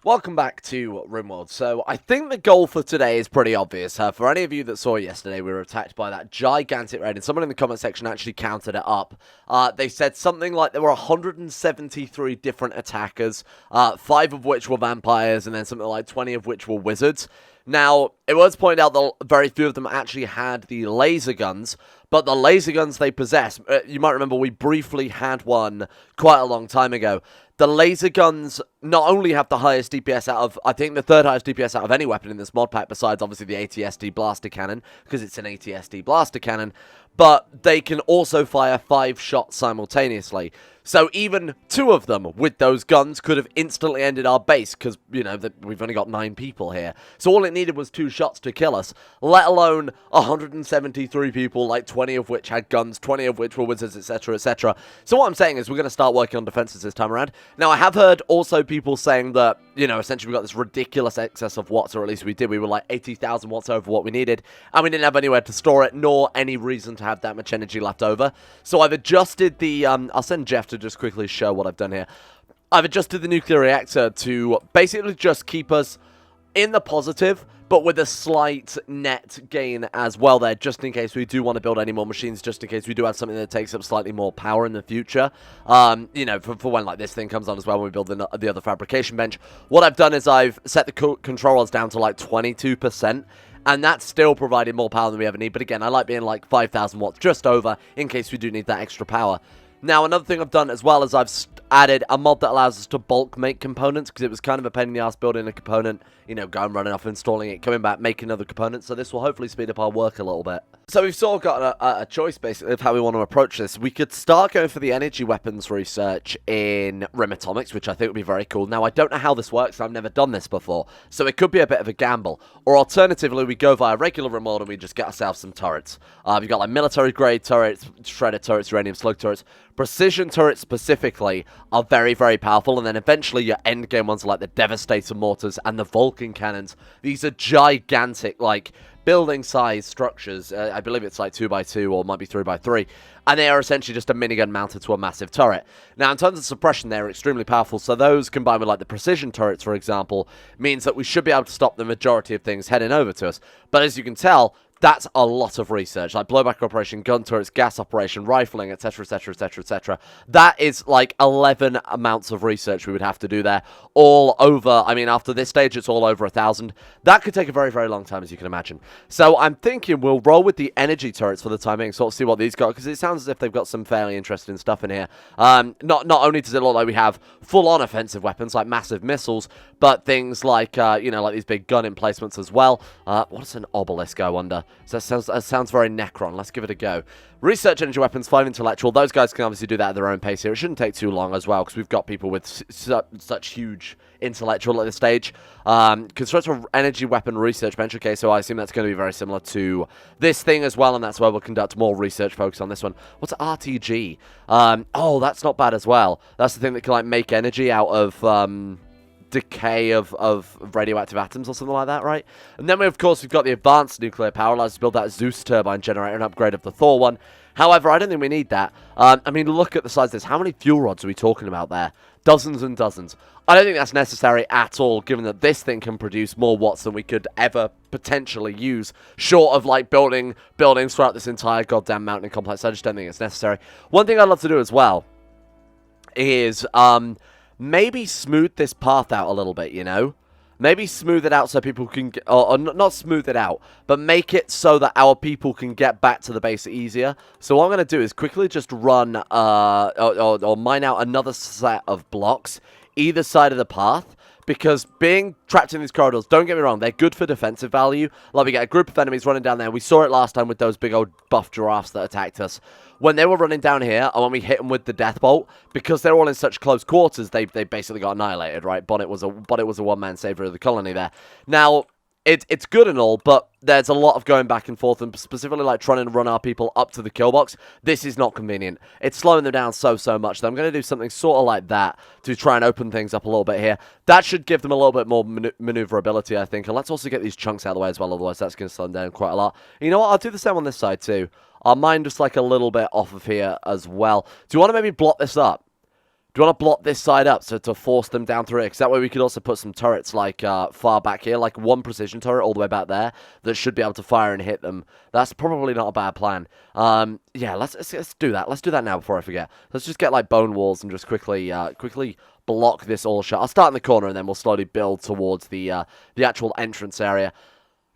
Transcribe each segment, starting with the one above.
Welcome back to Rimworld. So, I think the goal for today is pretty obvious. For any of you that saw yesterday, we were attacked by that gigantic raid, and someone in the comment section actually counted it up. They said something like there were 173 different attackers, 5 of which were vampires, and then something like 20 of which were wizards. Now, it was pointed out that very few of them actually had the laser guns, but the laser guns they possess, you might remember we briefly had one quite a long time ago. The laser guns not only have the highest DPS out of, I think the third highest DPS out of any weapon in this mod pack, besides obviously the ATSD blaster cannon, because it's an ATSD blaster cannon, but they can also fire 5 shots simultaneously. So even 2 of them with those guns could have instantly ended our base, because, you know, we've only got 9 people here. So all it needed was 2 shots to kill us, let alone 173 people, like 20 of which had guns, 20 of which were wizards, etc., etc. So what I'm saying is we're going to start working on defenses this time around. Now, I have heard also people saying that, you know, essentially we got this ridiculous excess of watts, or at least we did. We were like 80,000 watts over what we needed, and we didn't have anywhere to store it, nor any reason to have that much energy left over. So I've adjusted the, I'll send Jeff to just quickly show what I've done here. I've adjusted the nuclear reactor to basically just keep us in the positive, but with a slight net gain as well there, just in case we do want to build any more machines, just in case we do have something that takes up slightly more power in the future. You know, for when like this thing comes on as well, when we build the other fabrication bench. What I've done is I've set the controllers down to like 22%. And that's still providing more power than we ever need. But again, I like being like 5,000 watts just over in case we do need that extra power. Now, another thing I've done as well is I've added a mod that allows us to bulk make components, because it was kind of a pain in the ass building a component, you know, going running off, installing it, coming back, making another component. So this will hopefully speed up our work a little bit. So we've sort of got a choice, basically, of how we want to approach this. We could start going for the energy weapons research in Rim Atomics, which I think would be very cool. Now, I don't know how this works. I've never done this before, so it could be a bit of a gamble. Or alternatively, we go via regular Rimworld and we just get ourselves some turrets. We've got like military-grade turrets, shredder turrets, uranium slug turrets. Precision turrets specifically are very, very powerful, and then eventually your endgame ones are like the Devastator mortars and the Vulcan cannons. These are gigantic, like, building-sized structures. I believe it's like 2x2 or might be 3x3, and they are essentially just a minigun mounted to a massive turret. Now, in terms of suppression, they're extremely powerful, so those combined with like the precision turrets, for example, means that we should be able to stop the majority of things heading over to us. But as you can tell, that's a lot of research, like blowback operation, gun turrets, gas operation, rifling, etc., etc., etc., etc. That is like 11 amounts of research we would have to do there, all over, I mean, after this stage, it's all over 1,000. That could take a very, very long time, as you can imagine. So I'm thinking we'll roll with the energy turrets for the time being, sort of see what these got, because it sounds as if they've got some fairly interesting stuff in here. Not only does it look like we have full-on offensive weapons, like massive missiles, but things like, you know, like these big gun emplacements as well. What does an obelisk go under? So that sounds very Necron. Let's give it a go. Research energy weapons, 5 intellectual. Those guys can obviously do that at their own pace here. It shouldn't take too long as well, because we've got people with such huge intellectual at this stage. Constructor energy weapon research bench. Okay, so I assume that's going to be very similar to this thing as well, and that's where we'll conduct more research focus on this one. What's RTG? Oh, that's not bad as well. That's the thing that can like make energy out of decay of radioactive atoms or something like that, right? And then, of course, we've got the advanced nuclear power. Allows us to build that Zeus turbine generator and upgrade of the Thor one. However, I don't think we need that. I mean, look at the size of this. How many fuel rods are we talking about there? Dozens and dozens. I don't think that's necessary at all, given that this thing can produce more watts than we could ever potentially use, short of, like, buildings throughout this entire goddamn mountain complex. I just don't think it's necessary. One thing I'd love to do as well is, maybe smooth this path out a little bit, you know? Maybe smooth it out so people can get, or not smooth it out, but make it so that our people can get back to the base easier. So what I'm going to do is quickly just run, or mine out another set of blocks either side of the path, because being trapped in these corridors, don't get me wrong, they're good for defensive value. Like, we get a group of enemies running down there. We saw it last time with those big old buff giraffes that attacked us. When they were running down here, and when we hit them with the death bolt, because they're all in such close quarters, they basically got annihilated, right? Bonnet was a one-man savior of the colony there. Now, it's good and all, but there's a lot of going back and forth, and specifically like trying to run our people up to the kill box. This is not convenient. It's slowing them down so much that I'm going to do something sort of like that to try and open things up a little bit here. That should give them a little bit more maneuverability, I think. And let's also get these chunks out of the way as well, otherwise that's going to slow them down quite a lot. You know what? I'll do the same on this side too. I'll mine just like a little bit off of here as well. Do you want to maybe block this up? Do you want to block this side up so to force them down through it? Because that way we could also put some turrets like far back here, like one precision turret all the way back there that should be able to fire and hit them. That's probably not a bad plan. Yeah, let's do that. Let's do that now before I forget. Let's just get like bone walls and just quickly block this all shut. I'll start in the corner and then we'll slowly build towards the actual entrance area.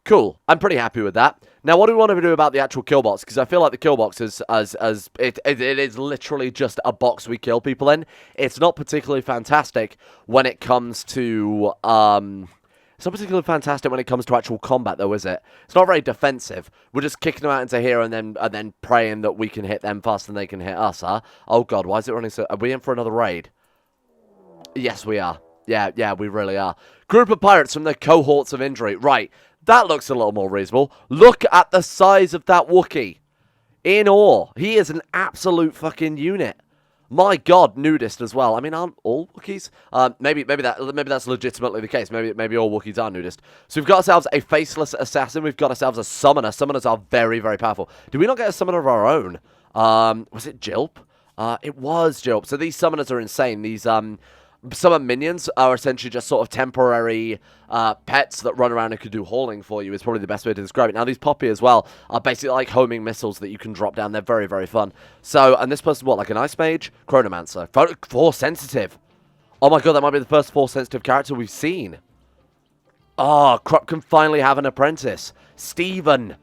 Cool. I'm pretty happy with that. Now, what do we want to do about the actual kill box? Because I feel like the kill box is it is literally just a box we kill people in. It's not particularly fantastic when it comes to it's not particularly fantastic when it comes to actual combat, though, is it? It's not very defensive. We're just kicking them out into here and then praying that we can hit them faster than they can hit us, huh? Oh God, why is it running so? Are we in for another raid? Yes, we are. Yeah, we really are. Group of pirates from the cohorts of injury. Right. That looks a little more reasonable. Look at the size of that Wookiee. In awe. He is an absolute fucking unit. My God, nudist as well. I mean, aren't all Wookiees? Maybe that's legitimately the case. Maybe all Wookiees are nudist. So we've got ourselves a faceless assassin. We've got ourselves a summoner. Summoners are very, very powerful. Did we not get a summoner of our own? Was it Jilp? It was Jilp. So these summoners are insane. These summon minions are essentially just sort of temporary pets that run around and can do hauling for you is probably the best way to describe it. Now, these Poppy as well are basically like homing missiles that you can drop down. They're very, very fun. So, and this person, what, like an Ice Mage? Chronomancer. Force sensitive. Oh my God, that might be the first Force sensitive character we've seen. Oh, Krupp can finally have an apprentice. Stephen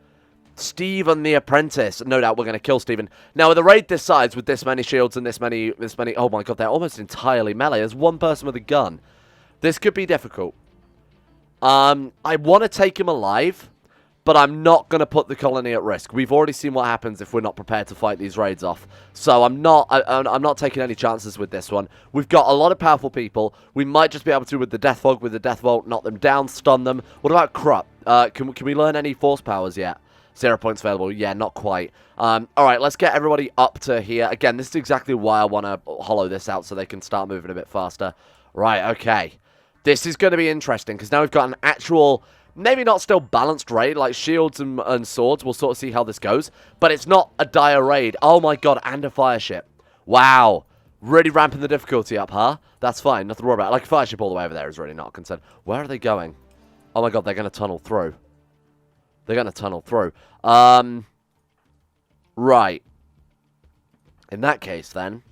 the apprentice. No doubt we're going to kill Stephen. Now, with a raid this size, with this many shields and this many... Oh my God, they're almost entirely melee. There's one person with a gun. This could be difficult. I want to take him alive, but I'm not going to put the colony at risk. We've already seen what happens if we're not prepared to fight these raids off. So I'm not taking any chances with this one. We've got a lot of powerful people. We might just be able to, with the Death Fog, with the Death Bolt, knock them down, stun them. What about Krupp? Can we learn any force powers yet? 0 points available. Yeah, not quite. Alright, let's get everybody up to here. Again, this is exactly why I want to hollow this out so they can start moving a bit faster. Right, okay. This is going to be interesting because now we've got an actual, maybe not still balanced raid, like shields and swords. We'll sort of see how this goes. But it's not a dire raid. Oh my God, and a fire ship. Wow. Really ramping the difficulty up, huh? That's fine. Nothing to worry about. Like a fire ship all the way over there is really not a concern. Where are they going? Oh my God, they're going to tunnel through. They're going to tunnel through. Right. In that case, then.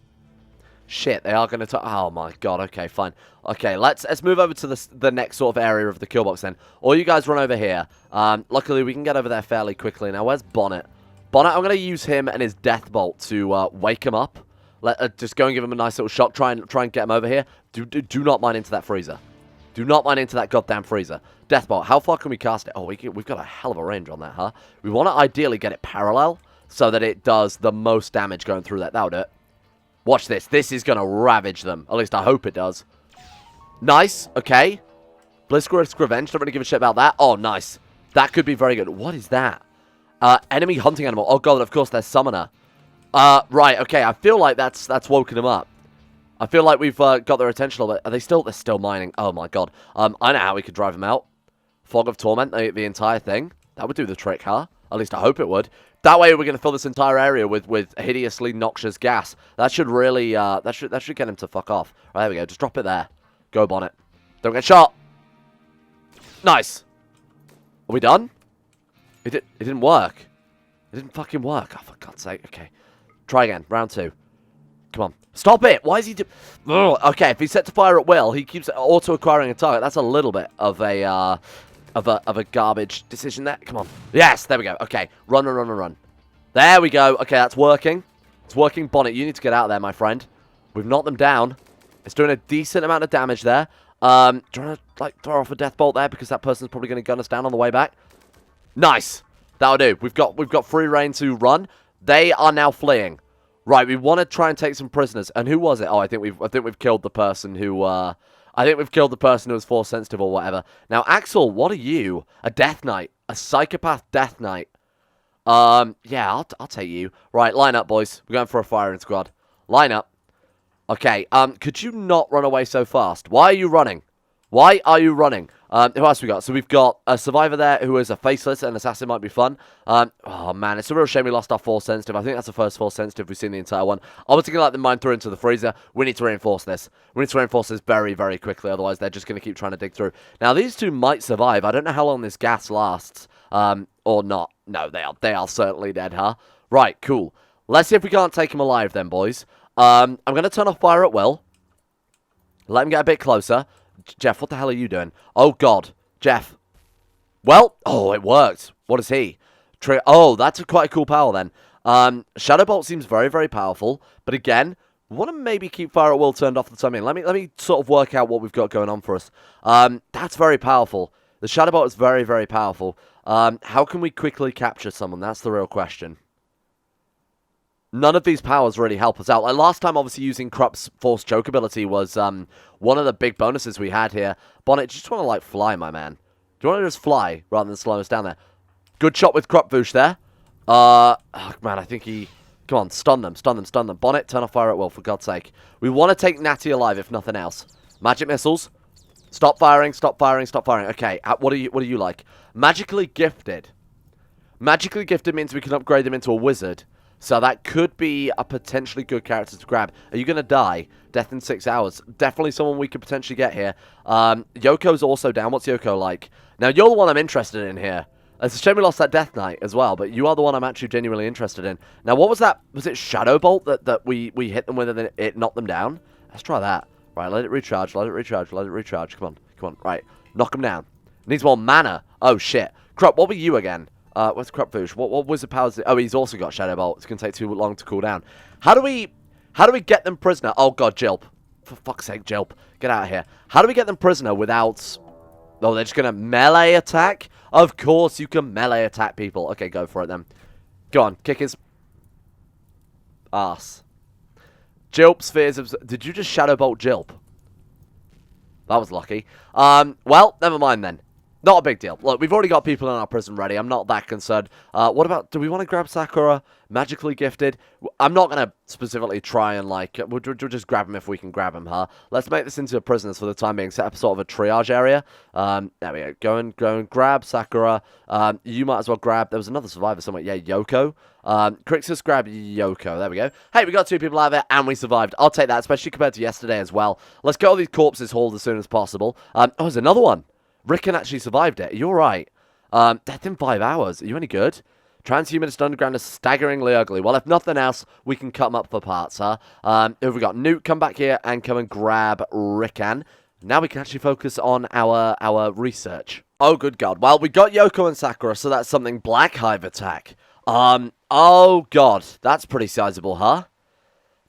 Shit, they are going to... Oh, my God. Okay, fine. Okay, let's move over to the next sort of area of the kill box, then. Or you guys run over here. Luckily, we can get over there fairly quickly. Now, where's Bonnet? Bonnet, I'm going to use him and his Death Bolt to wake him up. Just go and give him a nice little shock. Try and get him over here. Do not mine into that freezer. Do not mine into that goddamn freezer. Deathbolt, how far can we cast it? Oh, we've got a hell of a range on that, huh? We want to ideally get it parallel so that it does the most damage going through that. That'll do it. Watch this. This is going to ravage them. At least I hope it does. Nice. Okay. Blitzkrieg's Revenge. Don't really give a shit about that. Oh, nice. That could be very good. What is that? Enemy hunting animal. Oh, God, of course, there's Summoner. Right. Okay, I feel like that's woken them up. I feel like we've got their attention a little bit. Are they still... They're still mining. Oh, my God. I know how we could drive them out. Fog of Torment, the entire thing. That would do the trick, huh? At least I hope it would. That way we're going to fill this entire area with hideously noxious gas. That should really... that should get him to fuck off. Right, there we go. Just drop it there. Go, Bonnet. Don't get shot. Nice. Are we done? It didn't work. It didn't fucking work. Oh, for God's sake. Okay. Try again. Round 2. Come on. Stop it! Why is he okay, if he's set to fire at will, he keeps auto-acquiring a target. That's a little bit of a garbage decision there. Come on. Yes, there we go. Okay, run. There we go. Okay, that's working. It's working. Bonnet, you need to get out of there, my friend. We've knocked them down. It's doing a decent amount of damage there. Do you want to, like, throw off a death bolt there? Because that person's probably going to gun us down on the way back. Nice. That'll do. We've got free reign to run. They are now fleeing. Right, we want to try and take some prisoners. And who was it? Oh, I think we've killed the person who was force sensitive or whatever. Now, Axel, what are you? A Death Knight, a psychopath Death Knight. Yeah, I'll take you. Right, line up, boys. We're going for a firing squad. Line up. Okay. Could you not run away so fast? Why are you running? Why are you running? Who else we got? So we've got a survivor there who is a faceless, and assassin might be fun. Oh man, it's a real shame we lost our force sensitive. I think that's the first force sensitive we've seen the entire one. I was thinking like the mine through into the freezer. We need to reinforce this. We need to reinforce this very, very quickly, otherwise they're just going to keep trying to dig through. Now these two might survive. I don't know how long this gas lasts, or not. No, they are certainly dead, huh? Right, cool. Let's see if we can't take them alive then, boys. I'm going to turn off fire at will. Let him get a bit closer. Jeff, what the hell are you doing? Oh, God. Jeff. Well, oh, it worked. What is he? Oh, that's quite a cool power then. Shadow Bolt seems very, very powerful. But again, want to maybe keep fire at will turned off for the time being. Let me sort of work out what we've got going on for us. That's very powerful. The Shadow Bolt is very, very powerful. How can we quickly capture someone? That's the real question. None of these powers really help us out. Like last time, obviously, using Krup's Force Choke ability was one of the big bonuses we had here. Bonnet, do you just want to, like, fly, my man? Do you want to just fly rather than slow us down there? Good shot with Krupvush there. Oh, man, I think he... Come on, stun them, stun them, stun them. Bonnet, turn off fire at will, for God's sake. We want to take Natty alive, if nothing else. Magic missiles. Stop firing, stop firing, stop firing. Okay, what are you like? Magically gifted. Magically gifted means we can upgrade them into a wizard. So that could be a potentially good character to grab. Are you going to die? Death in 6 hours. Definitely someone we could potentially get here. Yoko's also down. What's Yoko like? Now, you're the one I'm interested in here. It's a shame we lost that Death Knight as well, but you are the one I'm actually genuinely interested in. Now, what was that? Was it Shadow Bolt that we hit them with and then it knocked them down? Let's try that. Right, let it recharge, let it recharge, let it recharge. Come on, come on. Right, knock them down. Needs more mana. Oh, shit. Krupp, what were you again? Where's Krupvush? What wizard powers? Oh, he's also got Shadow Bolt. It's going to take too long to cool down. How do we get them prisoner? Oh, God, Jilp. For fuck's sake, Jilp. Get out of here. How do we get them prisoner without... Oh, they're just going to melee attack? Of course you can melee attack people. Okay, go for it then. Go on, kick his... ass. Jilp's fears of... Did you just Shadow Bolt Jilp? That was lucky. Well, never mind then. Not a big deal. Look, we've already got people in our prison ready. I'm not that concerned. What about... Do we want to grab Sakura? Magically gifted? I'm not going to specifically try and, like... We'll just grab him if we can grab him, huh? Let's make this into a prisoners for the time being. Set up sort of a triage area. There we go. Go and grab Sakura. You might as well grab... There was another survivor somewhere. Yeah, Yoko. Crixus, grab Yoko. There we go. Hey, we got 2 people out there, and we survived. I'll take that, especially compared to yesterday as well. Let's get all these corpses hauled as soon as possible. Oh, there's another one. Rickon actually survived it. You're right. Death in 5 hours. Are you any good? Transhumanist Underground is staggeringly ugly. Well, if nothing else, we can cut them up for parts, huh? Who have we got? Nuke, come back here and come and grab Rickon. Now we can actually focus on our research. Oh, good God. Well, we got Yoko and Sakura, so that's something Black Hive attack. Oh, God. That's pretty sizable, huh?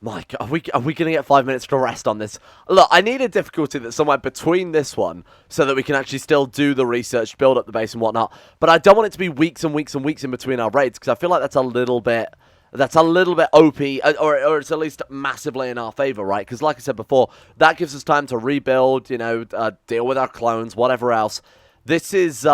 My God, are we going to get 5 minutes to rest on this? Look, I need a difficulty that's somewhere between this one so that we can actually still do the research, build up the base and whatnot. But I don't want it to be weeks and weeks and weeks in between our raids because I feel like that's a little bit OP, or it's at least massively in our favor, right? Because like I said before, that gives us time to rebuild, you know, deal with our clones, whatever else. This is,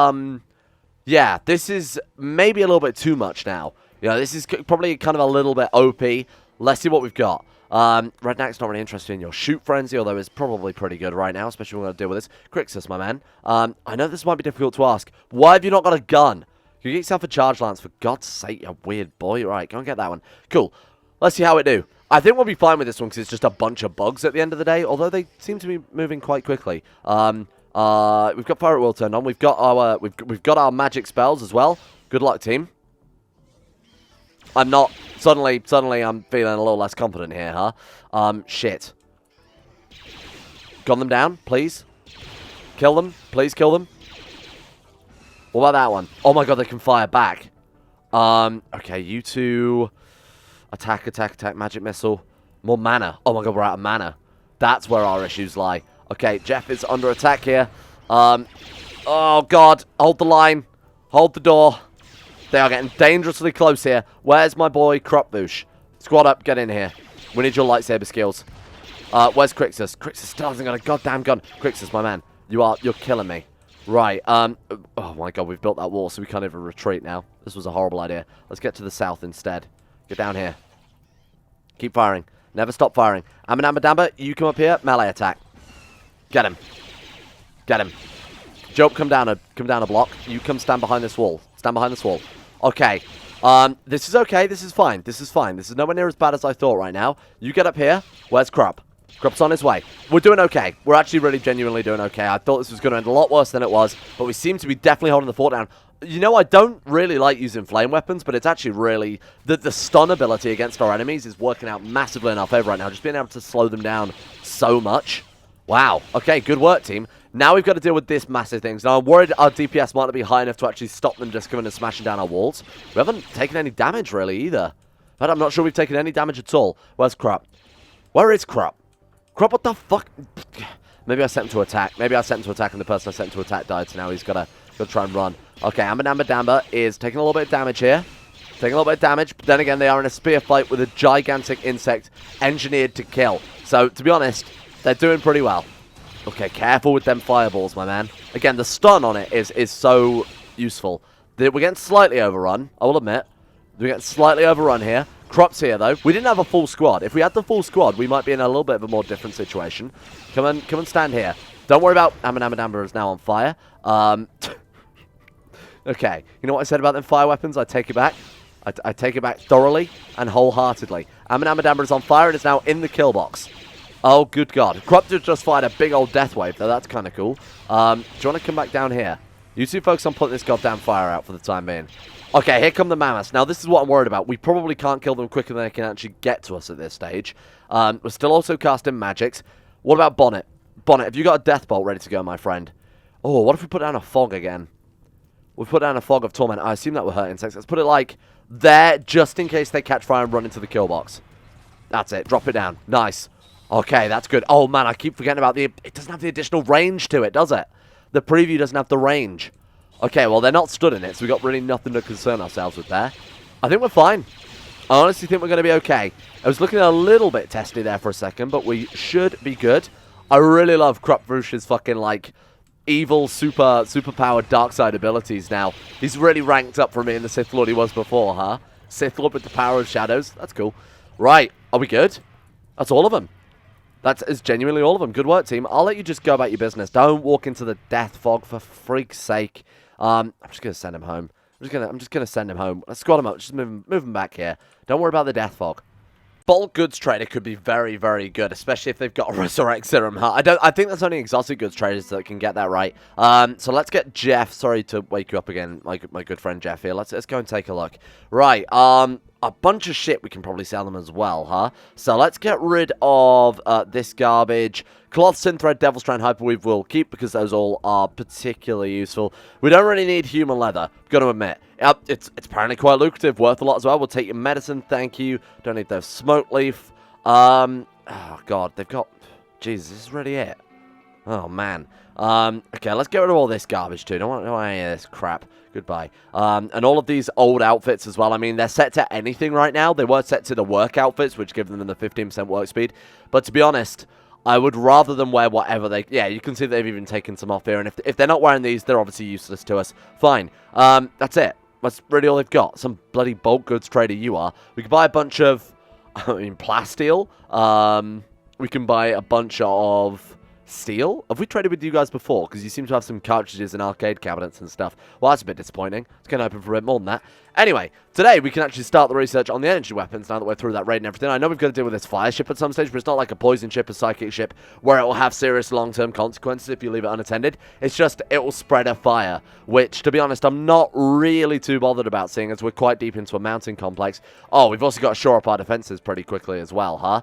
yeah, this is maybe a little bit too much now. You know, this is probably kind of a little bit OP. Let's see what we've got. Redneck's not really interested in your shoot frenzy, although it's probably pretty good right now, especially when we're going to deal with this. Crixus, my man. I know this might be difficult to ask. Why have you not got a gun? You get yourself a charge lance, for God's sake, you weird boy. Right, go and get that one. Cool. Let's see how it do. I think we'll be fine with this one, because it's just a bunch of bugs at the end of the day, although they seem to be moving quite quickly. We've got Fire at Will turned on. We've got our magic spells as well. Good luck, team. I'm not... Suddenly I'm feeling a little less confident here, huh? Shit. Gun them down, please. Kill them. Please kill them. What about that one? Oh my God, they can fire back. Okay, you two... Attack, magic missile. More mana. Oh my God, we're out of mana. That's where our issues lie. Okay, Jeff is under attack here. Oh God, hold the line. Hold the door. They are getting dangerously close here. Where's my boy Krupvush? Squad up, get in here. We need your lightsaber skills. Where's Crixus? Crixus still hasn't got a goddamn gun. Crixus, my man, you're killing me. Right, oh my God, we've built that wall, so we can't even retreat now. This was a horrible idea. Let's get to the south instead. Get down here. Keep firing. Never stop firing. Amanamba, you come up here. Melee attack. Get him. Get him. Job, come down a block. You come stand behind this wall. Stand behind this wall. Okay. This is okay. This is fine. This is fine. This is nowhere near as bad as I thought right now. You get up here. Where's Krupp? Krupp's on his way. We're doing okay. We're actually really genuinely doing okay. I thought this was going to end a lot worse than it was, but we seem to be definitely holding the fort down. You know, I don't really like using flame weapons, but it's actually really... The stun ability against our enemies is working out massively in our favor right now. Just being able to slow them down so much. Wow. Okay, good work, team. Now we've got to deal with this massive things. Now, I'm worried our DPS might not be high enough to actually stop them just coming and smashing down our walls. We haven't taken any damage, really, either. But I'm not sure we've taken any damage at all. Where's Krupp? Where is Krupp? Krupp, what the fuck? Maybe I sent him to attack. Maybe I sent him to attack and the person I sent him to attack died, so now he's got to try and run. Okay, Damba is taking a little bit of damage here. Taking a little bit of damage, but then again, they are in a spear fight with a gigantic insect engineered to kill. So, to be honest, they're doing pretty well. Okay, careful with them fireballs, my man. Again, the stun on it is so useful. We're getting slightly overrun, I will admit. We're getting slightly overrun here. Krupp's here, though. We didn't have a full squad. If we had the full squad, we might be in a little bit of a more different situation. Come and stand here. Don't worry about... Damba is now on fire. Okay, you know what I said about them fire weapons? I take it back. I take it back thoroughly and wholeheartedly. Damba is on fire and is now in the kill box. Oh, good God. Krupp just fired a big old death wave, though. That's kind of cool. Do you want to come back down here? You two focus on putting this goddamn fire out for the time being. Okay, here come the mammoths. Now, this is what I'm worried about. We probably can't kill them quicker than they can actually get to us at this stage. We're still also casting magics. What about Bonnet? Bonnet, have you got a death bolt ready to go, my friend? Oh, what if we put down a fog again? We put down a fog of torment. I assume that will hurt insects. Let's put it like there, just in case they catch fire and run into the kill box. That's it. Drop it down. Nice. Okay, that's good. Oh, man, I keep forgetting about it doesn't have the additional range to it, does it? The preview doesn't have the range. Okay, well, they're not stood in it, so we've got really nothing to concern ourselves with there. I think we're fine. I honestly think we're going to be okay. I was looking a little bit testy there for a second, but we should be good. I really love Krupp-Vrush's fucking, like, evil, super-powered dark side abilities now. He's really ranked up from me in the Sith Lord he was before, huh? Sith Lord with the power of shadows. That's cool. Right, are we good? That's all of them. That is genuinely all of them. Good work, team. I'll let you just go about your business. Don't walk into the death fog, for freak's sake. I'm just going to send him home. I'm just gonna send him home. Let's squad him up. Just move him back here. Don't worry about the death fog. Bulk goods trader could be very, very good, especially if they've got a resurrect serum. Huh? I think that's only exotic goods traders that can get that right. So let's get Jeff. Sorry to wake you up again, my good friend Jeff here. Let's go and take a look. Right. A bunch of shit we can probably sell them as well, huh? So let's get rid of this garbage. Cloth, Synthread, Devil Strand, Hyperweave we'll keep because those all are particularly useful. We don't really need human leather, gotta admit. It's apparently quite lucrative, worth a lot as well. We'll take your medicine, thank you. Don't need those smoke leaf. Oh, God, they've got... Jesus, this is really it. Oh, man. Okay, let's get rid of all this garbage, too. Don't want any of this crap. Goodbye. And all of these old outfits as well. I mean, they're set to anything right now. They were set to the work outfits, which give them the 15% work speed. But to be honest, I would rather them wear whatever they... Yeah, you can see they've even taken some off here. And if they're not wearing these, they're obviously useless to us. Fine. That's it. That's really all they've got. Some bloody bulk goods trader you are. We can buy a bunch of... I mean, plasteel. We can buy a bunch of... steel? Have we traded with you guys before? Because you seem to have some cartridges and arcade cabinets and stuff. Well, that's a bit disappointing. It's going to open for a bit more than that. Anyway, today we can actually start the research on the energy weapons now that we're through that raid and everything. I know we've got to deal with this fire ship at some stage, but it's not like a poison ship, a psychic ship, where it will have serious long-term consequences if you leave it unattended. It's just, it will spread a fire, which, to be honest, I'm not really too bothered about, seeing as we're quite deep into a mountain complex. Oh, we've also got to shore up our defenses pretty quickly as well, huh?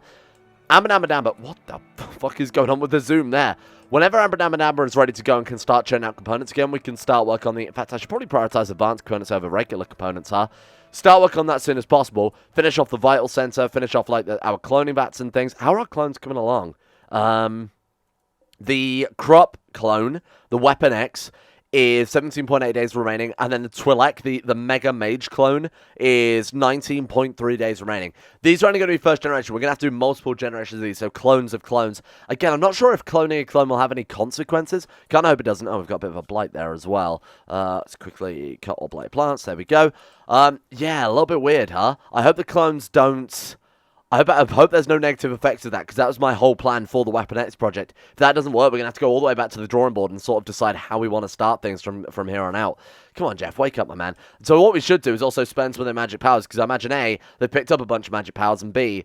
But what the fuck is going on with the zoom there? Whenever Damba is ready to go and can start churning out components again, we can start work on the... In fact, I should probably prioritize advanced components over regular components, huh? Start work on that as soon as possible. Finish off the vital sensor. Finish off, like, our cloning bats and things. How are our clones coming along? The Krupp clone, the Weapon X, is 17.8 days remaining, and then the Twi'lek, the Mega Mage clone, is 19.3 days remaining. These are only going to be first generation. We're going to have to do multiple generations of these, so clones of clones. Again, I'm not sure if cloning a clone will have any consequences. Kind of hope it doesn't. Oh, we've got a bit of a blight there as well. Let's quickly cut all blight plants. There we go. Yeah, a little bit weird, huh? I hope the clones don't... I hope there's no negative effects of that, because that was my whole plan for the Weapon-X project. If that doesn't work, we're going to have to go all the way back to the drawing board and sort of decide how we want to start things from here on out. Come on, Jeff, wake up, my man. So what we should do is also spend some of their magic powers, because I imagine A, they picked up a bunch of magic powers, and B,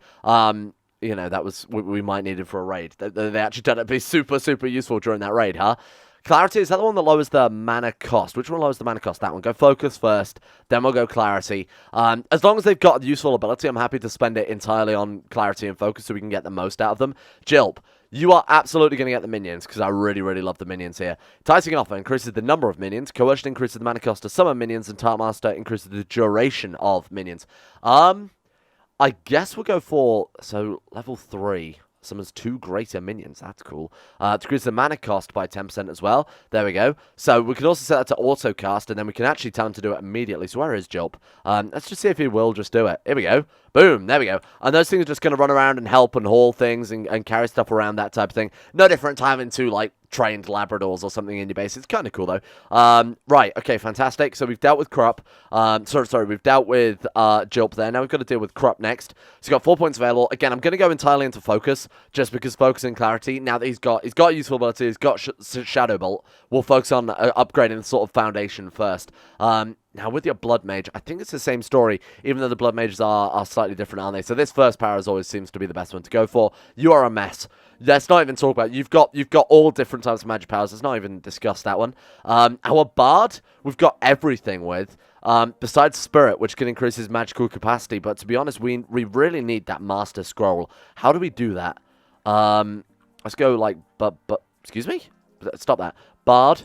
you know, that was what we might need it for a raid. They actually turned out to be super, super useful during that raid, huh? Clarity, is that the one that lowers the mana cost? Which one lowers the mana cost? That one. Go Focus first, then we'll go Clarity. As long as they've got a useful ability, I'm happy to spend it entirely on Clarity and Focus so we can get the most out of them. Jilp, you are absolutely going to get the minions, because I really, really love the minions here. Enticing Offer increases the number of minions. Coercion increases the mana cost of summon minions, and Taskmaster increases the duration of minions. I guess we'll go for, so, level 3. Summons 2 greater minions. That's cool. Decrease the mana cost by 10% as well. There we go. So we can also set that to auto cast, and then we can actually tell him to do it immediately. So where is Jilp? Let's just see if he will just do it. Here we go. Boom. There we go. And those things are just going to run around and help and haul things and carry stuff around, that type of thing. No different to having 2, like, trained Labradors or something in your base. It's kind of cool, though. Right. Okay, fantastic. So we've dealt with Krupp. Sorry, we've dealt with Jilp there. Now we've got to deal with Krupp next. So he's got 4 points available. Again, I'm going to go entirely into Focus, just because Focus and Clarity, now that he's got useful ability, he's got Shadow Bolt, we'll focus on upgrading the sort of foundation first. Now, with your Blood Mage, I think it's the same story, even though the Blood Mages are slightly different, aren't they? So this first power always seems to be the best one to go for. You are a mess. Let's not even talk about it. You've got all different types of magic powers. Let's not even discuss that one. Our Bard, we've got everything with. Besides Spirit, which can increase his magical capacity. But to be honest, we really need that Master Scroll. How do we do that? Let's go like, excuse me? Stop that. Bard,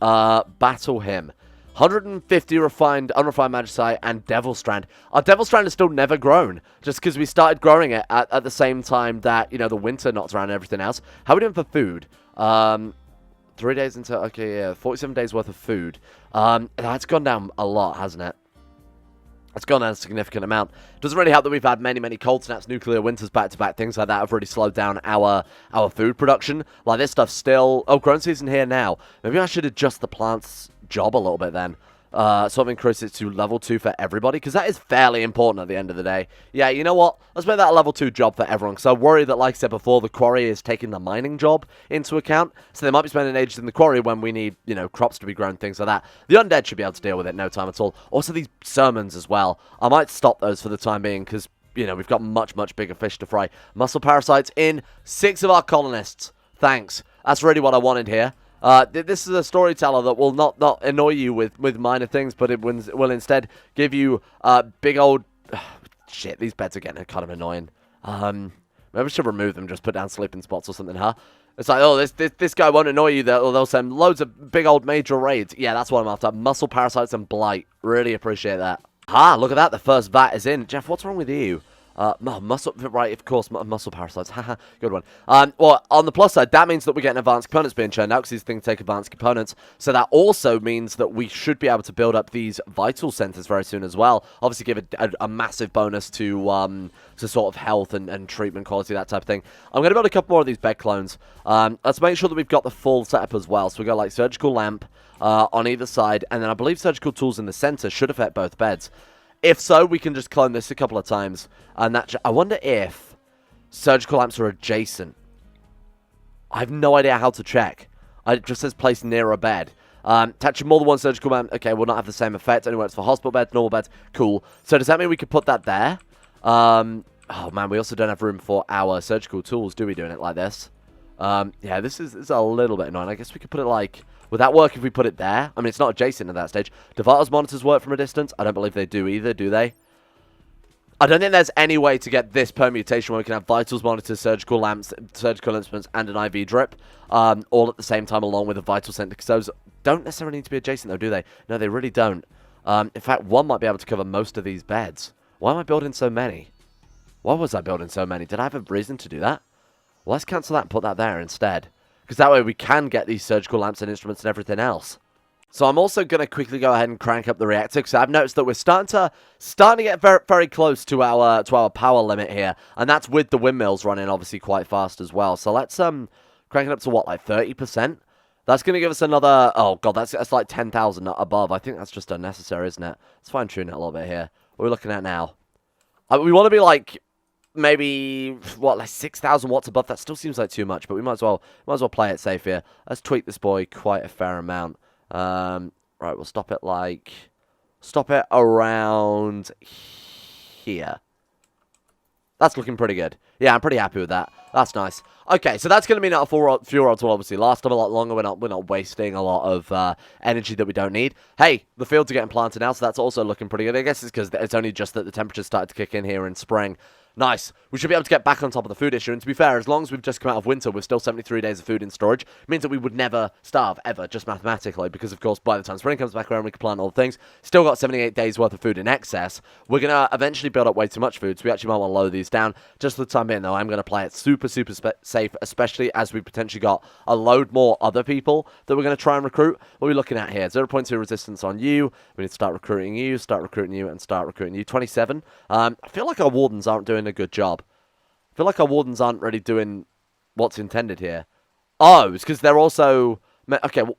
battle him. 150 unrefined Magicite, and Devil Strand. Our Devil Strand has still never grown, just because we started growing it at the same time that, you know, the winter knocked around and everything else. How are we doing for food? 3 days into, okay, yeah, 47 days worth of food. That's gone down a lot, hasn't it? It's gone down a significant amount. Doesn't really help that we've had many cold snaps, nuclear winters back-to-back, things like that have really slowed down our food production. Like, this stuff's still... Oh, growing season here now. Maybe I should adjust the plant's job a little bit then. Sort of increase it to level 2 for everybody, because that is fairly important at the end of the day. Yeah, you know what? Let's make that a level 2 job for everyone, because I worry that, like I said before, the quarry is taking the mining job into account, so they might be spending ages in the quarry when we need, you know, crops to be grown, things like that. The undead should be able to deal with it no time at all. Also, these sermons as well. I might stop those for the time being, because, you know, we've got much bigger fish to fry. Muscle parasites in 6 of our colonists. Thanks. That's really what I wanted here. This is a storyteller that will not annoy you with minor things, but it will instead give you big old... shit, these beds are getting kind of annoying. Maybe I should remove them, just put down sleeping spots or something, huh? It's like, oh, this guy won't annoy you, they'll send loads of big old major raids. Yeah, that's what I'm after. Muscle parasites and blight. Really appreciate that. Ah, look at that, the first vat is in. Jeff, what's wrong with you? Muscle, right, of course, muscle parasites, haha, good one. Well, on the plus side, that means that we're getting advanced components being churned out, because these things take advanced components, so that also means that we should be able to build up these vital centers very soon as well. Obviously give a massive bonus to sort of health and treatment quality, that type of thing. I'm going to build a couple more of these bed clones. Let's make sure that we've got the full setup as well, so we've got like surgical lamp on either side, and then I believe surgical tools in the center should affect both beds. If so, we can just clone this a couple of times. And that I wonder if surgical lamps are adjacent. I have no idea how to check. It just says placed near a bed. Attaching more than one surgical lamp. Okay, will not have the same effect. Only works for hospital beds, normal beds. Cool. So does that mean we could put that there? Oh, man, we also don't have room for our surgical tools, do we, doing it like this? Yeah, this is a little bit annoying. I guess we could put it like... Would that work if we put it there? I mean, it's not adjacent at that stage. Do Vitals monitors work from a distance? I don't believe they do either, do they? I don't think there's any way to get this permutation where we can have Vitals monitors, surgical lamps, surgical instruments, and an IV drip all at the same time along with a Vital Center, because those don't necessarily need to be adjacent, though, do they? No, they really don't. In fact, one might be able to cover most of these beds. Why am I building so many? Why was I building so many? Did I have a reason to do that? Well, let's cancel that and put that there instead. Because that way we can get these surgical lamps and instruments and everything else. So I'm also going to quickly go ahead and crank up the reactor, because I've noticed that we're starting to get very close to our power limit here. And that's with the windmills running obviously quite fast as well. So let's crank it up to what, like 30%? That's going to give us another... Oh, God, that's like 10,000 above. I think that's just unnecessary, isn't it? Let's fine-tune it a little bit here. What are we looking at now? We want to be like... maybe, what, like 6,000 watts above. That still seems like too much, but we might as well play it safe here. Let's tweak this boy quite a fair amount. Right, we'll stop it around here. That's looking pretty good. Yeah, I'm pretty happy with that. That's nice. Okay, so that's going to mean our fuel rods will obviously last them a lot longer. We're not wasting a lot of energy that we don't need. Hey, the fields are getting planted now, so that's also looking pretty good. I guess it's because it's only just that the temperatures started to kick in here in spring. Nice. We should be able to get back on top of the food issue. And to be fair, as long as we've just come out of winter, we're still 73 days of food in storage. It means that we would never starve, ever, just mathematically. Because, of course, by the time spring comes back around, we can plant all the things. Still got 78 days worth of food in excess. We're going to eventually build up way too much food, so we actually might want to lower these down. Just for the time being, though, I'm going to play it super, super safe, especially as we potentially got a load more other people that we're going to try and recruit. What are we looking at here? 0.2 resistance on you. We need to start recruiting you, and start recruiting you. 27. I feel like our wardens aren't doing a good job. I feel like our wardens aren't really doing what's intended here. Oh, it's because they're also... Okay, well,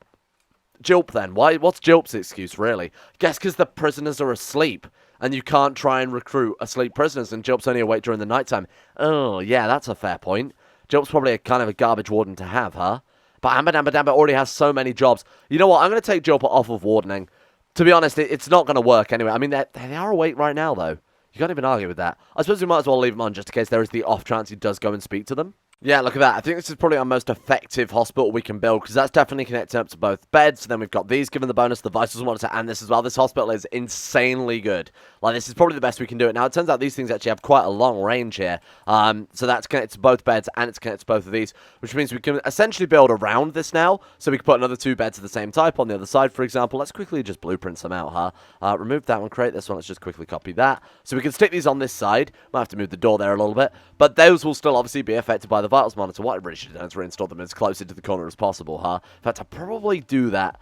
Jilp then. What's Jilp's excuse, really? Guess because the prisoners are asleep, and you can't try and recruit asleep prisoners, and Jilp's only awake during the nighttime. Oh, yeah, that's a fair point. Jilp's probably a kind of a garbage warden to have, huh? But Ambadamba already has so many jobs. You know what? I'm going to take Jilp off of wardening. To be honest, it's not going to work anyway. I mean, they are awake right now, though. You can't even argue with that. I suppose we might as well leave him on just in case there is the off chance he does go and speak to them. Yeah, look at that. I think this is probably our most effective hospital we can build, because that's definitely connected up to both beds. Then we've got these, given the bonus, the vitals monitor, and this as well. This hospital is insanely good. Like, this is probably the best we can do it. Now, it turns out these things actually have quite a long range here. So that's connected to both beds, and it's connected to both of these, which means we can essentially build around this now. So we can put another 2 beds of the same type on the other side, for example. Let's quickly just blueprint some out, huh? Remove that one, create this one. Let's just quickly copy that. So we can stick these on this side. Might have to move the door there a little bit. But those will still obviously be affected by the vitals monitor. What I really should have done is reinstall them as closer to the corner as possible, huh? In fact, I'll probably do that,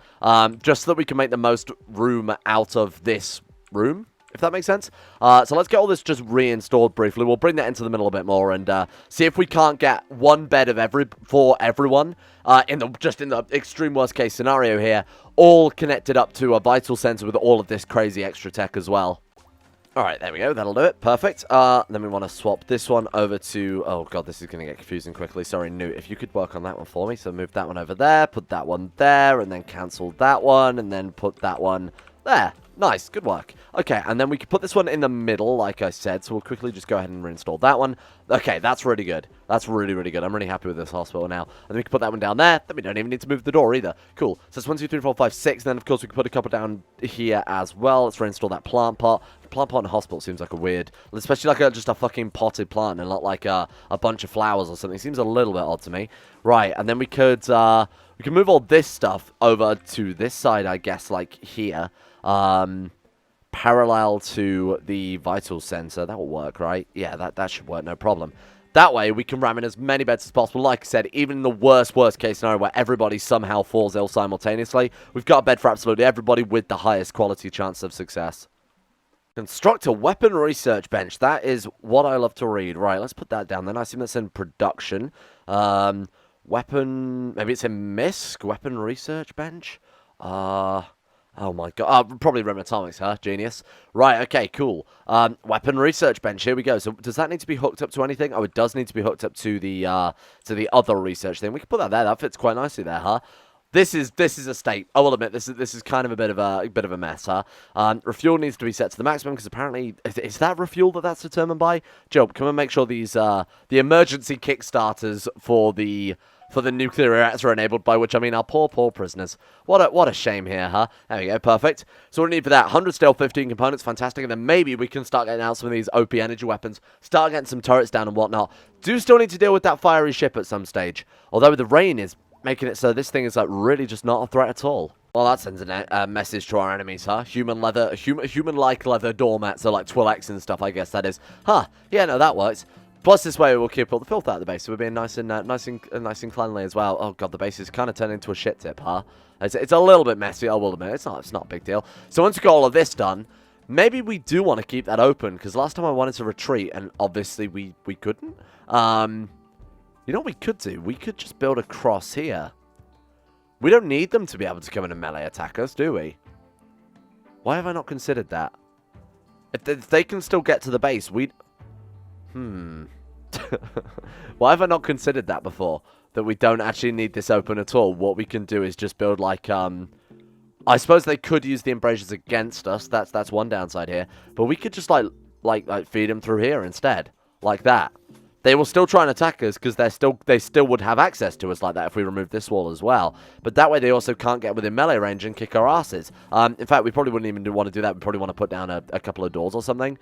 just so that we can make the most room out of this room, if that makes sense. So let's get all this just reinstalled briefly. We'll bring that into the middle a bit more and see if we can't get one bed of for everyone, in the extreme worst case scenario here, all connected up to a vital sensor with all of this crazy extra tech as well. Alright, there we go. That'll do it. Perfect. Then we want to swap this one over to... Oh, God, this is going to get confusing quickly. Sorry, Newt, if you could work on that one for me. So move that one over there, put that one there, and then cancel that one, and then put that one there. Nice. Good work. Okay, and then we can put this one in the middle, like I said. So we'll quickly just go ahead and reinstall that one. Okay, that's really good. That's really, really good. I'm really happy with this hospital now. And then we can put that one down there. Then we don't even need to move the door either. Cool. So it's 1, 2, 3, 4, 5, 6. Then, of course, we can put a couple down here as well. Let's reinstall that plant pot. The plant pot in a hospital seems like a weird... Especially like just a fucking potted plant and not like a bunch of flowers or something. It seems a little bit odd to me. Right, and then we could... we can move all this stuff over to this side, I guess, like here. Parallel to the vital sensor. That will work, right? Yeah, that should work, no problem. That way, we can ram in as many beds as possible. Like I said, even in the worst case scenario where everybody somehow falls ill simultaneously, we've got a bed for absolutely everybody with the highest quality chance of success. Construct a weapon research bench. That is what I love to read. Right, let's put that down then. I assume that's in production. Weapon... Maybe it's in MISC? Weapon research bench? Oh my god. Probably Atomics, huh? Genius. Right, okay, cool. Weapon research bench, here we go. So does that need to be hooked up to anything? Oh, it does need to be hooked up to the other research thing. We can put that there. That fits quite nicely there, huh? This is a state. I will admit, this is kind of a bit of a mess, huh? Refuel needs to be set to the maximum because apparently is that refuel that's determined by? Joe, come and make sure these the emergency kickstarters for the nuclear reactor are enabled, by which I mean our poor prisoners. What a shame here, huh? There we go, perfect. So what do we need for that? 100 steel, 15 components, fantastic. And then maybe we can start getting out some of these OP energy weapons, start getting some turrets down and whatnot. Do still need to deal with that fiery ship at some stage. Although the rain is making it so this thing is like really just not a threat at all. Well, that sends a message to our enemies, huh? Human-like leather doormats, so like Twi'leks and stuff, I guess that is. Huh, yeah, no, that works. Plus, this way we'll keep all the filth out of the base, so we're being nice and cleanly as well. Oh god, the base is kind of turned into a shit tip, huh? It's a little bit messy, I will admit. It's not a big deal. So once we got all of this done, maybe we do want to keep that open, because last time I wanted to retreat, and obviously we couldn't. You know what we could do? We could just build a cross here. We don't need them to be able to come in and melee attack us, do we? Why have I not considered that? If they can still get to the base, Why have I not considered that before? That we don't actually need this open at all. What we can do is just build like, I suppose they could use the embrasures against us. That's one downside here. But we could just like feed them through here instead. Like that. They will still try and attack us because they still would have access to us like that if we remove this wall as well. But that way they also can't get within melee range and kick our asses. In fact, we probably wouldn't even want to do that. We probably want to put down a couple of doors or something.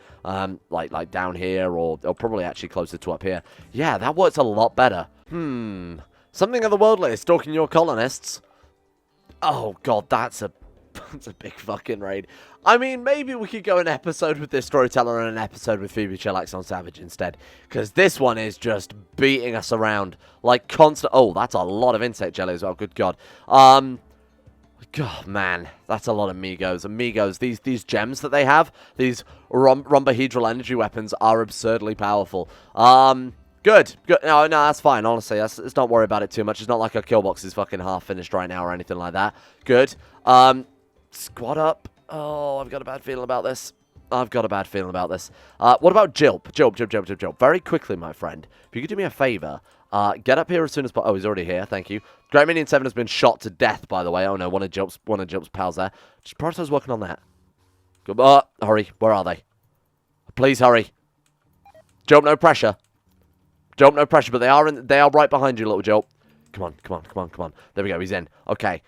Like down here or probably actually closer to up here. Yeah, that works a lot better. Something otherworldly is stalking your colonists. Oh god, that's a big fucking raid. I mean, maybe we could go an episode with this storyteller and an episode with Phoebe Chillax on Savage instead. Because this one is just beating us around. Like, constant... Oh, that's a lot of insect jelly as well. Good god. God, man. That's a lot of Migos. Amigos, these gems that they have, these rhombohedral energy weapons are absurdly powerful. Good. No, that's fine, honestly. Let's not worry about it too much. It's not like our kill box is fucking half finished right now or anything like that. Good. Squad up. Oh, I've got a bad feeling about this. What about Jilp? Jilp. Very quickly, my friend. If you could do me a favor, get up here as soon as possible. Oh, he's already here. Thank you. Great Minion 7 has been shot to death, by the way. Oh, no. One of Jilp's pals there. Just prioritize working on that. Good. Hurry. Where are they? Please hurry. Jilp, no pressure. Jilp, no pressure, but they are right behind you, little Jilp. Come on. There we go. He's in. Okay.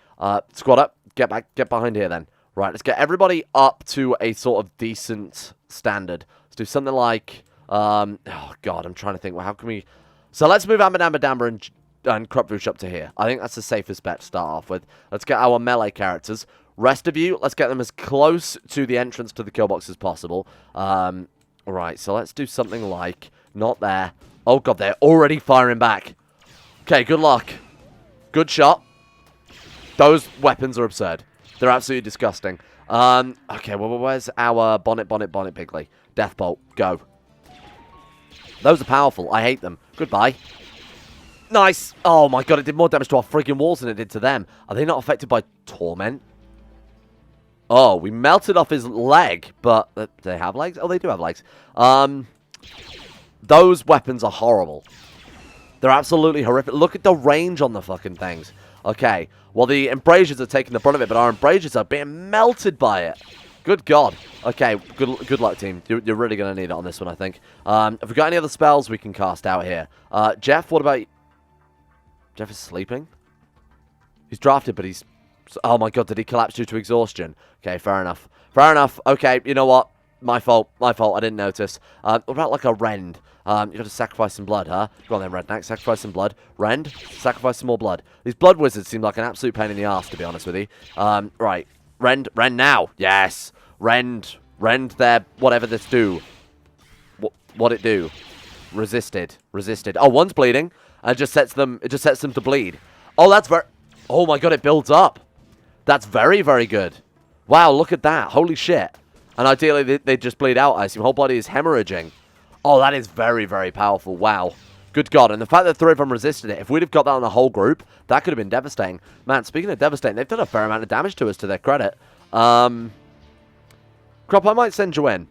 Squad up. Get behind here then. Right, let's get everybody up to a sort of decent standard. Let's do something like, oh god, I'm trying to think. Well, how can we? So let's move Amba Damba and Krupvush up to here. I think that's the safest bet to start off with. Let's get our melee characters. Rest of you, let's get them as close to the entrance to the kill box as possible. Right, so let's do something like, not there. Oh god, they're already firing back. Okay, good luck. Good shot. Those weapons are absurd. They're absolutely disgusting. Okay, well, where's our Bonnet Pigley? Deathbolt, go. Those are powerful. I hate them. Goodbye. Nice. Oh my god, it did more damage to our friggin' walls than it did to them. Are they not affected by Torment? Oh, we melted off his leg, but do they have legs? Oh, they do have legs. Those weapons are horrible. They're absolutely horrific. Look at the range on the fucking things. Okay, well, the embrasures are taking the brunt of it, but our embrasures are being melted by it. Good god. Okay, good luck, team. You're really going to need it on this one, I think. Have we got any other spells we can cast out here? Jeff, what about... Jeff is sleeping? He's drafted, but he's... Oh my god, did he collapse due to exhaustion? Okay, fair enough. Okay, you know what? My fault. I didn't notice. What about like a rend? You got to sacrifice some blood, huh? Go on then, Redneck. Sacrifice some blood. Rend. Sacrifice some more blood. These blood wizards seem like an absolute pain in the ass, to be honest with you. Right. Rend now. Yes. Rend their whatever this do. What it do? Resisted. Oh, one's bleeding. And it just sets them to bleed. Oh, that's very... Oh my god, it builds up. That's very, very good. Wow, look at that. Holy shit. And ideally, they just bleed out. I assume whole body is hemorrhaging. Oh, that is very, very powerful. Wow. Good god. And the fact that 3 of them resisted it, if we'd have got that on the whole group, that could have been devastating. Man, speaking of devastating, they've done a fair amount of damage to us, to their credit. Crop, I might send you in.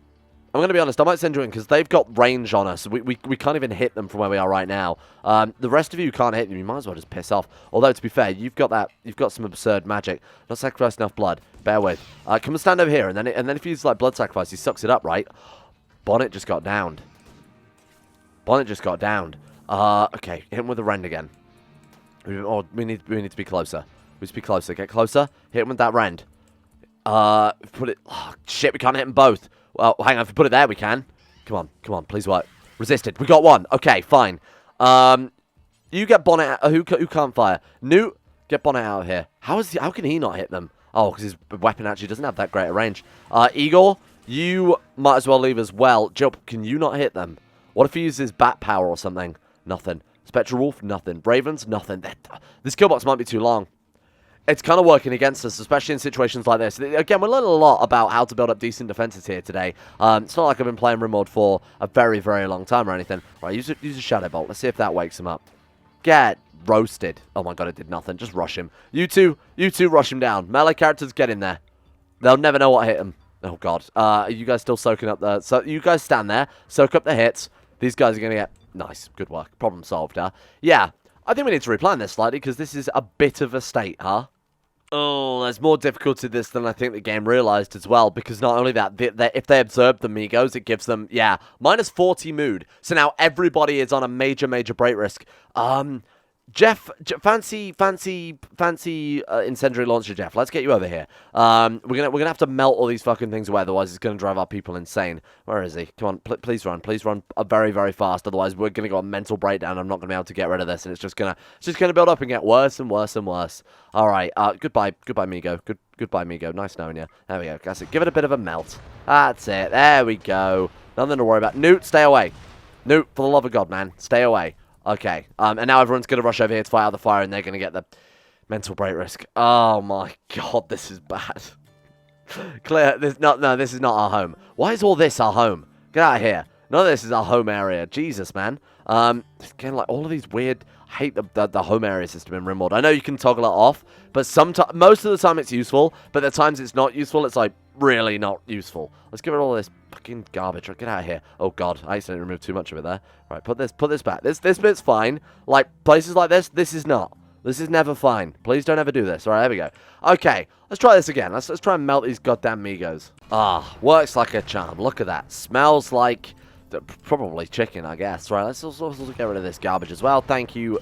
I'm going to be honest, I might send you in because they've got range on us. We can't even hit them from where we are right now. The rest of you can't hit them. You might as well just piss off. Although, to be fair, you've got some absurd magic. Not sacrificed enough blood. Bear with. Come and stand over here, and then if you use like blood sacrifice, he sucks it up, right? Bonnet just got downed. Okay, hit him with the rend again. We need to be closer. We need to be closer. Get closer. Hit him with that rend. Put it. Oh, shit, we can't hit them both. Well, hang on. If we put it there, we can. Come on. Please work. Resisted. We got one. Okay, fine. You get Bonnet out. Who can't fire? Newt, get Bonnet out of here. How can he not hit them? Oh, because his weapon actually doesn't have that great a range. Igor, you might as well leave as well. Jump, can you not hit them? What if he uses bat power or something? Nothing. Spectral Wolf, nothing. Ravens, nothing. This kill box might be too long. It's kind of working against us, especially in situations like this. Again, we're learning a lot about how to build up decent defenses here today. It's not like I've been playing Rimworld for a very, very long time or anything. Right, use a Shadow Bolt. Let's see if that wakes him up. Get roasted. Oh my god, it did nothing. Just rush him. You two rush him down. Melee characters, get in there. They'll never know what hit him. Oh god. Are you guys still soaking up the... So you guys stand there, soak up the hits. These guys are going to get... Nice. Good work. Problem solved, huh? Yeah. I think we need to replan this slightly because this is a bit of a state, huh? Oh, there's more difficulty to this than I think the game realized as well, because not only that, if they observe the Migos, it gives them, yeah, minus 40 mood. So now everybody is on a major break risk. Jeff, fancy incendiary launcher, Jeff. Let's get you over here. We're gonna have to melt all these fucking things away, otherwise it's gonna drive our people insane. Where is he? Come on, please run very fast. Otherwise we're gonna go on mental breakdown. I'm not gonna be able to get rid of this, and it's just gonna build up and get worse and worse and worse. All right. Goodbye, Migo. Goodbye, Migo. Nice knowing you. There we go. That's it. Give it a bit of a melt. That's it. There we go. Nothing to worry about. Newt, stay away. Newt, for the love of God, man, stay away. Okay, and now everyone's going to rush over here to fight out the fire, and they're going to get the mental break risk. Oh my God, this is bad. Clear, this is not our home. Why is all this our home? Get out of here. None of this is our home area. Jesus, man. Again, like, all of these weird... I hate the home area system in Rimworld. I know you can toggle it off, but most of the time it's useful, but the times it's not useful, it's, like, really not useful. Let's get rid of all this fucking garbage. Get out of here. Oh, God. I accidentally removed too much of it there. Right, put this back. This bit's fine. Like, places like this is not. This is never fine. Please don't ever do this. All right, there we go. Okay, let's try this again. Let's try and melt these goddamn Migos. Ah, works like a charm. Look at that. Smells like... probably chicken, I guess. Right, let's also get rid of this garbage as well. Thank you,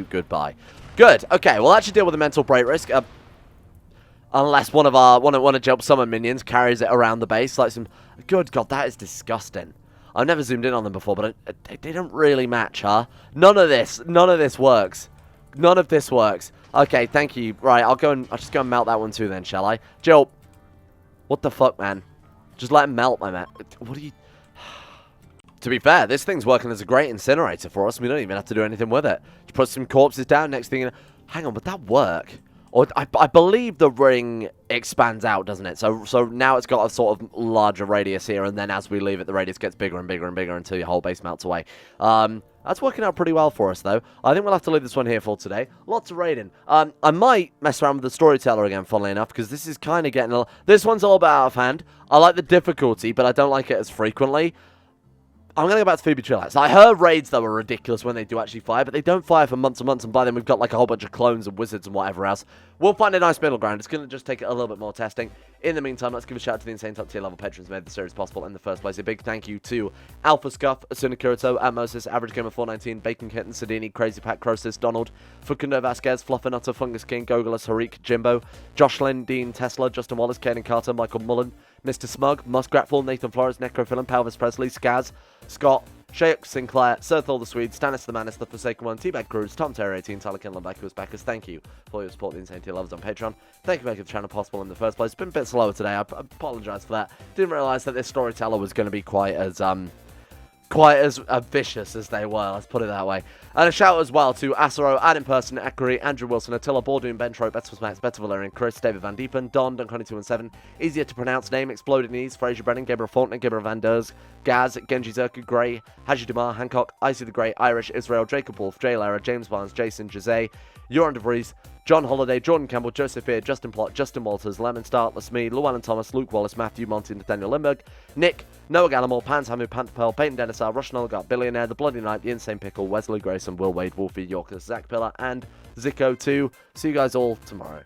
goodbye. Good. Okay, we'll actually deal with the mental break risk. Unless one of Jump Summon minions carries it around the base, like some... Good God, that is disgusting. I've never zoomed in on them before, but it didn't really match, huh? None of this works. None of this works. Okay, thank you. Right, I'll just go and melt that one too then, shall I? Jill, what the fuck, man? Just let him melt, my man. What are you... To be fair, this thing's working as a great incinerator for us. We don't even have to do anything with it. Just put some corpses down, next thing you know... Hang on, would that work? Or I believe the ring expands out, doesn't it? So now it's got a sort of larger radius here, and then as we leave it, the radius gets bigger and bigger and bigger until your whole base melts away. That's working out pretty well for us, though. I think we'll have to leave this one here for today. Lots of raiding. I might mess around with the storyteller again, funnily enough, because this is kind of getting... This one's a little bit out of hand. I like the difficulty, but I don't like it as frequently. I'm going to go back to Phoebe Trillax. I heard raids, though, are ridiculous when they do actually fire, but they don't fire for months and months, and by then we've got, like, a whole bunch of clones and wizards and whatever else. We'll find a nice middle ground. It's going to just take a little bit more testing. In the meantime, let's give a shout out to the insane top tier level patrons who made the series possible in the first place. A big thank you to Alpha Scuff, Asuna Kirito, Atmosis, Average Gamer 419, Bacon Kitten, Sedini, Crazy Pat, Crosis, Donald, Fukundo Vasquez, Fluffernutter, Fungus King, Gogolus, Harik, Jimbo, Jocelyn, Dean, Tesla, Justin Wallace, Kaden Carter, Michael Mullen, Mr. Smug, Muskratful, Nathan Flores, Necrophilan, Palvis Presley, Skaz, Scott, Shayuk Sinclair, Serthal the Swede, Stannis the Manus, the Forsaken One, Teabag Cruz, Tom Terry 18, Tyler Kinlan, Backers, Backers. Thank you for your support of the Insane Tier Levels on Patreon. Thank you for making the channel possible in the first place. It's been a bit slower today. I apologise for that. Didn't realise that this storyteller was going to be quite as vicious as they were, let's put it that way. And a shout out as well to Asaro, Adam Person, Akari, Andrew Wilson, Attila, Bordoon, Ben Trope, Better Max, Better Valerian, Chris, David Van Diepen, Don, Duncan217, easier to pronounce name, Exploded Knees, Fraser Brennan, Gabriel Faulkner, Gabriel Van Ders, Gaz, Genji Zerka, Gray, Haji Dumar, Hancock, Icy the Grey, Irish, Israel, Jacob Wolf, Jay Lara, James Barnes, Jason, Jose, Joran DeVries, John Holiday, Jordan Campbell, Joseph Beard, Justin Plott, Justin Walters, Lemon Star, Smee, Llewellyn Thomas, Luke Wallace, Matthew Monty, Nathaniel Lindberg, Nick, Noah Gallimore, Pans Hamu, Panther Pearl, Peyton Denisar, Russian Oligarch, Billionaire, The Bloody Knight, The Insane Pickle, Wesley Grayson, Will Wade, Wolfie, Yorker, Zach Pillar, and Zico 2. See you guys all tomorrow.